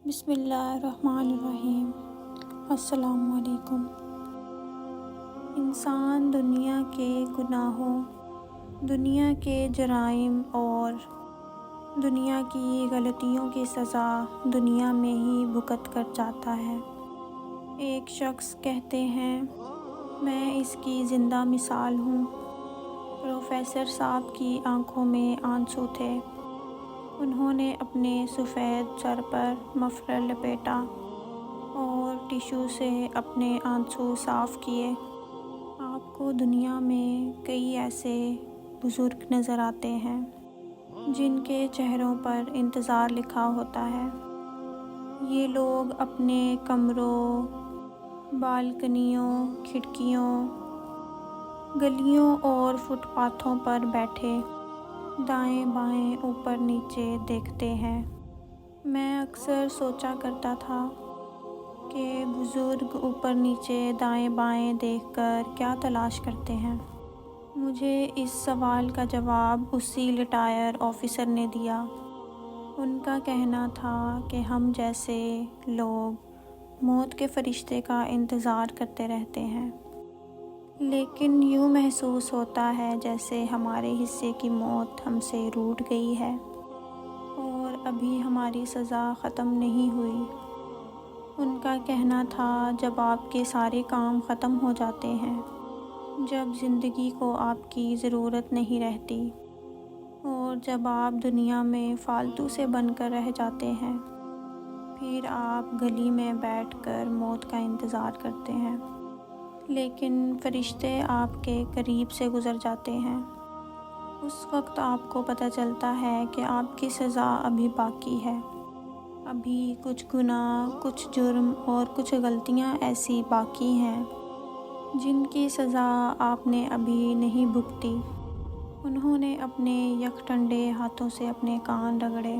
بسم اللہ الرحمن الرحیم۔ السلام علیکم۔ انسان دنیا کے گناہوں، دنیا کے جرائم اور دنیا کی غلطیوں کی سزا دنیا میں ہی بھگت کر جاتا ہے۔ ایک شخص کہتے ہیں، میں اس کی زندہ مثال ہوں۔ پروفیسر صاحب کی آنکھوں میں آنسو تھے۔ انہوں نے اپنے سفید سر پر مفلر لپیٹا اور ٹشو سے اپنے آنسو صاف کیے۔ آپ کو دنیا میں کئی ایسے بزرگ نظر آتے ہیں جن کے چہروں پر انتظار لکھا ہوتا ہے۔ یہ لوگ اپنے کمروں، بالکنیوں، کھڑکیوں، گلیوں اور فٹ پاتھوں پر بیٹھے دائیں بائیں اوپر نیچے دیکھتے ہیں۔ میں اکثر سوچا کرتا تھا کہ بزرگ اوپر نیچے دائیں بائیں دیکھ کر کیا تلاش کرتے ہیں۔ مجھے اس سوال کا جواب اسی ریٹائر آفیسر نے دیا۔ ان کا کہنا تھا کہ ہم جیسے لوگ موت کے فرشتے کا انتظار کرتے رہتے ہیں، لیکن یوں محسوس ہوتا ہے جیسے ہمارے حصے کی موت ہم سے روٹھ گئی ہے اور ابھی ہماری سزا ختم نہیں ہوئی۔ ان کا کہنا تھا، جب آپ کے سارے کام ختم ہو جاتے ہیں، جب زندگی کو آپ کی ضرورت نہیں رہتی اور جب آپ دنیا میں فالتو سے بن کر رہ جاتے ہیں، پھر آپ گلی میں بیٹھ کر موت کا انتظار کرتے ہیں، لیکن فرشتے آپ کے قریب سے گزر جاتے ہیں۔ اس وقت آپ کو پتہ چلتا ہے کہ آپ کی سزا ابھی باقی ہے۔ ابھی کچھ گناہ، کچھ جرم اور کچھ غلطیاں ایسی باقی ہیں جن کی سزا آپ نے ابھی نہیں بھگتی۔ انہوں نے اپنے یک ٹھنڈے ہاتھوں سے اپنے کان رگڑے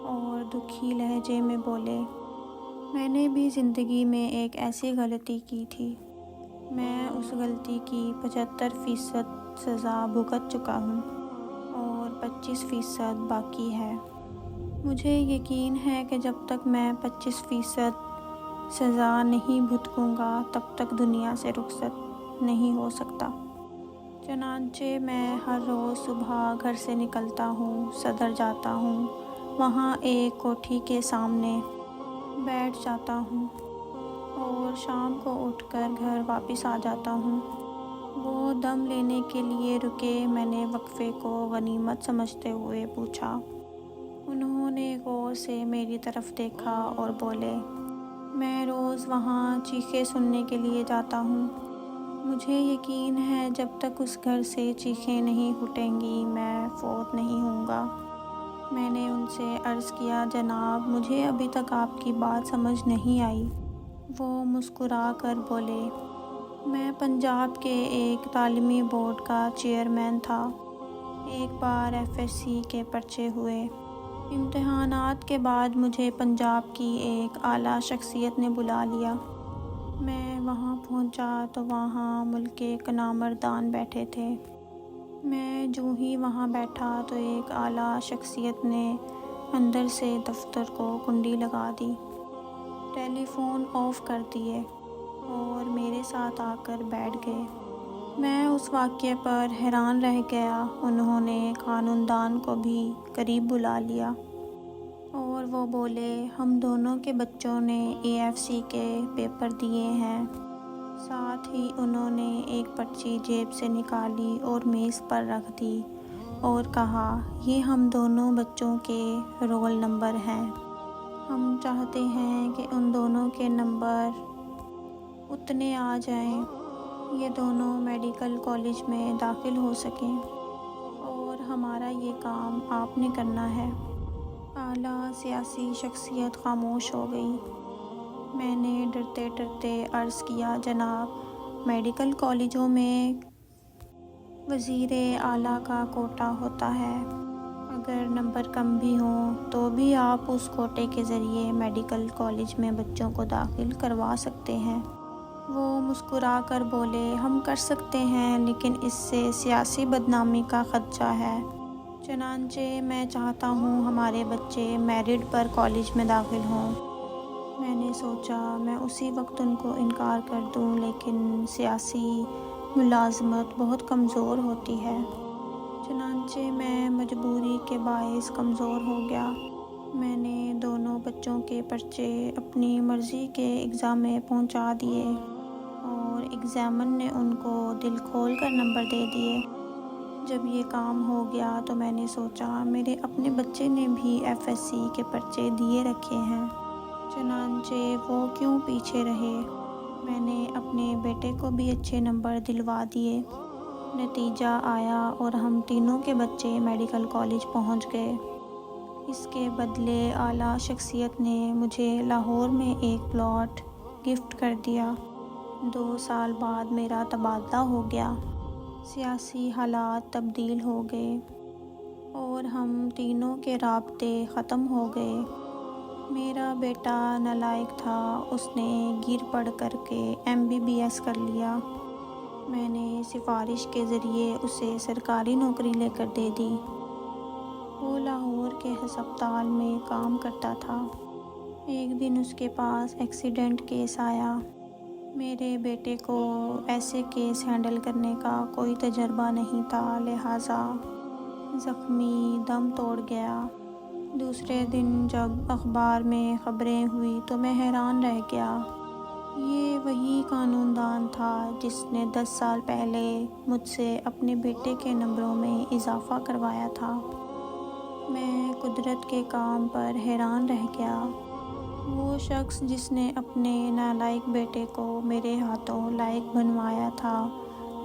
اور دکھی لہجے میں بولے، میں نے بھی زندگی میں ایک ایسی غلطی کی تھی۔ میں اس غلطی کی 75% سزا بھگت چکا ہوں اور 25% باقی ہے۔ مجھے یقین ہے کہ جب تک میں 25% سزا نہیں بھگتوں گا تب تک دنیا سے رخصت نہیں ہو سکتا۔ چنانچہ میں ہر روز صبح گھر سے نکلتا ہوں، صدر جاتا ہوں، وہاں ایک کوٹھی کے سامنے بیٹھ جاتا ہوں اور شام کو اٹھ کر گھر واپس آ جاتا ہوں۔ وہ دم لینے کے لیے رکے۔ میں نے وقفے کو غنیمت سمجھتے ہوئے پوچھا۔ انہوں نے غور سے میری طرف دیکھا اور بولے، میں روز وہاں چیخیں سننے کے لیے جاتا ہوں۔ مجھے یقین ہے جب تک اس گھر سے چیخیں نہیں پھوٹیں گی میں فوت نہیں ہوں گا۔ میں نے ان سے عرض کیا، جناب مجھے ابھی تک آپ کی بات سمجھ نہیں آئی۔ وہ مسکرا کر بولے، میں پنجاب کے ایک تعلیمی بورڈ کا چیئرمین تھا۔ ایک بار FSC کے پرچے ہوئے۔ امتحانات کے بعد مجھے پنجاب کی ایک اعلیٰ شخصیت نے بلا لیا۔ میں وہاں پہنچا تو وہاں ملک کے نامردان بیٹھے تھے۔ میں جو ہی وہاں بیٹھا تو ایک اعلیٰ شخصیت نے اندر سے دفتر کو کنڈی لگا دی، ٹیلی فون آف کر دیے اور میرے ساتھ آ کر بیٹھ گئے۔ میں اس واقعے پر حیران رہ گیا۔ انہوں نے قانون دان کو بھی قریب بلا لیا اور وہ بولے، ہم دونوں کے بچوں نے AFC کے پیپر دیے ہیں۔ ساتھ ہی انہوں نے ایک پرچی جیب سے نکالی اور میز پر رکھ دی اور کہا، یہ ہم دونوں بچوں کے رول نمبر ہیں۔ ہم چاہتے ہیں کہ ان دونوں کے نمبر اتنے آ جائیں، یہ دونوں میڈیکل کالج میں داخل ہو سکیں اور ہمارا یہ کام آپ نے کرنا ہے۔ اعلیٰ سیاسی شخصیت خاموش ہو گئی۔ میں نے ڈرتے ڈرتے عرض کیا، جناب میڈیکل کالجوں میں وزیر اعلیٰ کا کوٹہ ہوتا ہے، اگر نمبر کم بھی ہوں تو بھی آپ اس کوٹے کے ذریعے میڈیکل کالج میں بچوں کو داخل کروا سکتے ہیں۔ وہ مسکرا کر بولے، ہم کر سکتے ہیں، لیکن اس سے سیاسی بدنامی کا خدشہ ہے۔ चनांचे मैं चाहता हूँ हमारे बच्चे मेरिट पर कॉलेज में दाखिल हों। मैंने सोचा मैं उसी वक्त उनको इनकार कर दूँ, लेकिन सियासी मुलाजमत बहुत कमज़ोर होती है। चनांचे मैं मजबूरी के बाइस कमज़ोर हो गया। मैंने दोनों बच्चों के पर्चे अपनी मर्ज़ी के एग्ज़ाम में पहुंचा दिए और एग्ज़ामन ने उनको दिल खोल कर नंबर दे दिए। जब ये काम हो गया तो मैंने सोचा मेरे अपने बच्चे ने भी एफएससी के पर्चे दिए रखे हैं, चनांचे वो क्यों पीछे रहे। मैंने अपने बेटे को भी अच्छे नंबर दिलवा दिए। नतीजा आया और हम तीनों के बच्चे मेडिकल कॉलेज पहुंच गए। इसके बदले आला शख्सियत ने मुझे लाहौर में एक प्लॉट गिफ्ट कर दिया। 2 साल बाद मेरा तबादला हो गया। सियासी हालात तब्दील हो गए और हम तीनों के राब्ते ख़त्म हो गए। मेरा बेटा नालायक था, उसने गिर पड़ करके MBBS कर लिया। मैंने सिफारिश के ज़रिए उसे सरकारी नौकरी लेकर दे दी। वो लाहौर के हस्पताल में काम करता था। एक दिन उसके पास एक्सीडेंट केस आया। मेरे बेटे को ऐसे केस हैंडल करने का कोई तजर्बा नहीं था, लिहाजा ज़ख्मी दम तोड़ गया। दूसरे दिन जब अखबार में ख़बरें हुई तो मैं हैरान रह गया। ये वही कानूनदान था जिसने 10 साल पहले मुझसे अपने बेटे के नंबरों में इजाफ़ा करवाया था। मैं कुदरत के काम पर हैरान रह गया। वो शख्स जिसने अपने नालायक बेटे को मेरे हाथों लायक बनवाया था,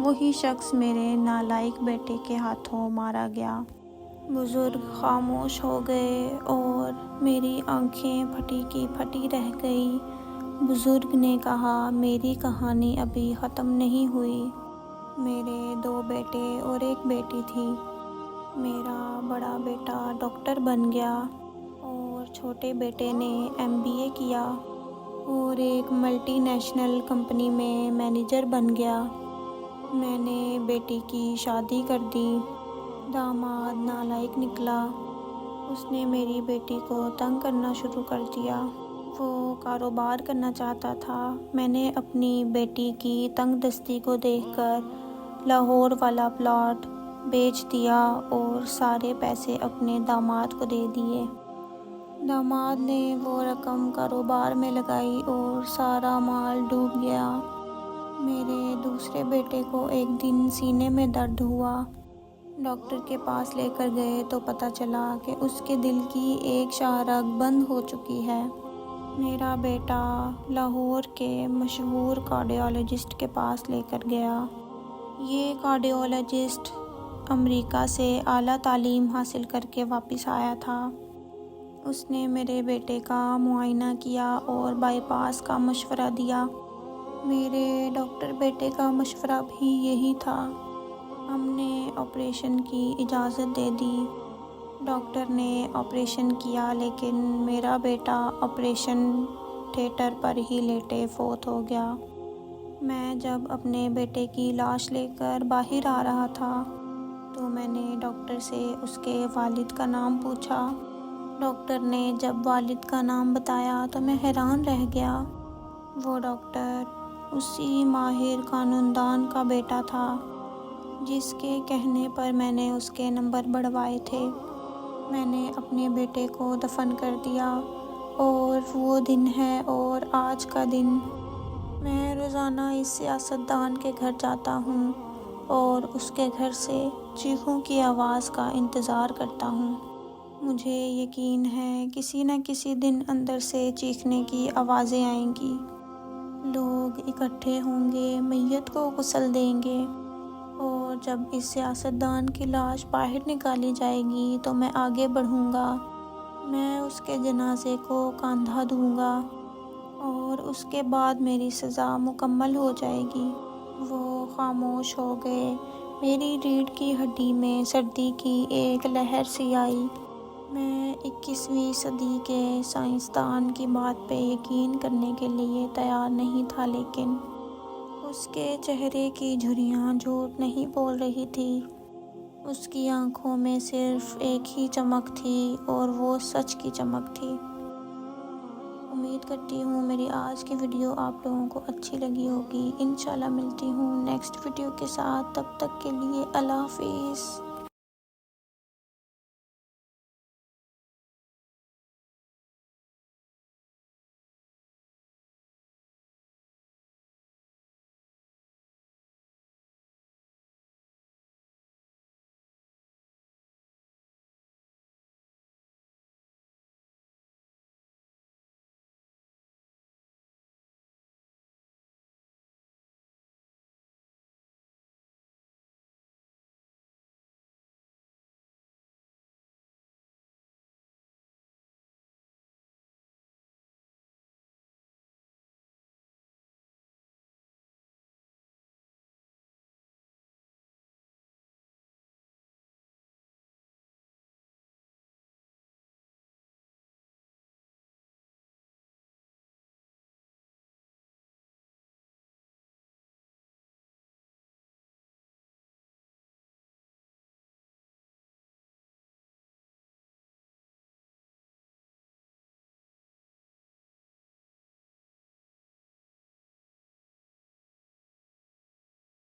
वही शख्स मेरे नालायक बेटे के हाथों मारा गया। बुज़ुर्ग खामोश हो गए और मेरी आंखें फटी की फटी रह गई। बुज़ुर्ग ने कहा, मेरी कहानी अभी ख़त्म नहीं हुई। मेरे 2 बेटे और 1 बेटी थी। मेरा बड़ा बेटा डॉक्टर बन गया और छोटे बेटे ने MBA किया और एक मल्टीनेशनल कंपनी में मैनेजर बन गया। मैंने बेटी की शादी कर दी। दामाद नालायक निकला। उसने मेरी बेटी को तंग करना शुरू कर दिया। वो कारोबार करना चाहता था। मैंने अपनी बेटी की तंगदस्ती को देखकर लाहौर वाला प्लॉट बेच दिया और सारे पैसे अपने दामाद को दे दिए। दामाद ने वो रकम कारोबार में लगाई और सारा माल डूब गया। मेरे दूसरे बेटे को एक दिन सीने में दर्द हुआ। डॉक्टर के पास लेकर गए तो पता चला कि उसके दिल की एक शाहरग बंद हो चुकी है। मेरा बेटा लाहौर के मशहूर कार्डियोलॉजिस्ट के पास लेकर गया। ये कार्डियोलॉजिस्ट अमेरिका से आला तालीम हासिल करके वापस आया था। उसने मेरे बेटे का मुआयना किया और बाईपास का मशवरा दिया। मेरे डॉक्टर बेटे का मशवरा भी यही था। हमने ऑपरेशन की इजाज़त दे दी। डॉक्टर ने ऑपरेशन किया, लेकिन मेरा बेटा ऑपरेशन थिएटर पर ही लेटे फौत हो गया। मैं जब अपने बेटे की लाश लेकर बाहर आ रहा था तो मैंने डॉक्टर से उसके वालिद का नाम पूछा। डॉक्टर ने जब वालिद का नाम बताया तो मैं हैरान रह गया। वो डॉक्टर उसी माहिर कानूनदान का बेटा था जिसके कहने पर मैंने उसके नंबर बढ़वाए थे। मैंने अपने बेटे को दफन कर दिया और वो दिन है और आज का दिन। मैं रोज़ाना इस सियासतदान के घर जाता हूँ और उसके घर से चीखों की आवाज़ का इंतज़ार करता हूँ। मुझे यकीन है किसी न किसी दिन अंदर से चीखने की आवाज़ें आएंगी। लोग इकट्ठे होंगे, मैयत को गुस्ल देंगे और जब इस सियासतदान की लाश बाहर निकाली जाएगी तो मैं आगे बढ़ूँगा। मैं उसके जनाजे को कंधा दूँगा और उसके बाद मेरी सज़ा मुकम्मल हो जाएगी। वो खामोश हो गए। मेरी रीढ़ की हड्डी में सर्दी की एक लहर सी आई। मैं 21वीं सदी के साइंसदान की बात पे यकीन करने के लिए तैयार नहीं था, लेकिन उसके चेहरे की झुर्रियाँ झूठ नहीं बोल रही थी। اس کی آنکھوں میں صرف ایک ہی چمک تھی اور وہ سچ کی چمک تھی۔ امید کرتی ہوں میری آج کی ویڈیو آپ لوگوں کو اچھی لگی ہوگی۔ انشاءاللہ ملتی ہوں نیکسٹ ویڈیو کے ساتھ، تب تک کے لیے اللہ حافظ۔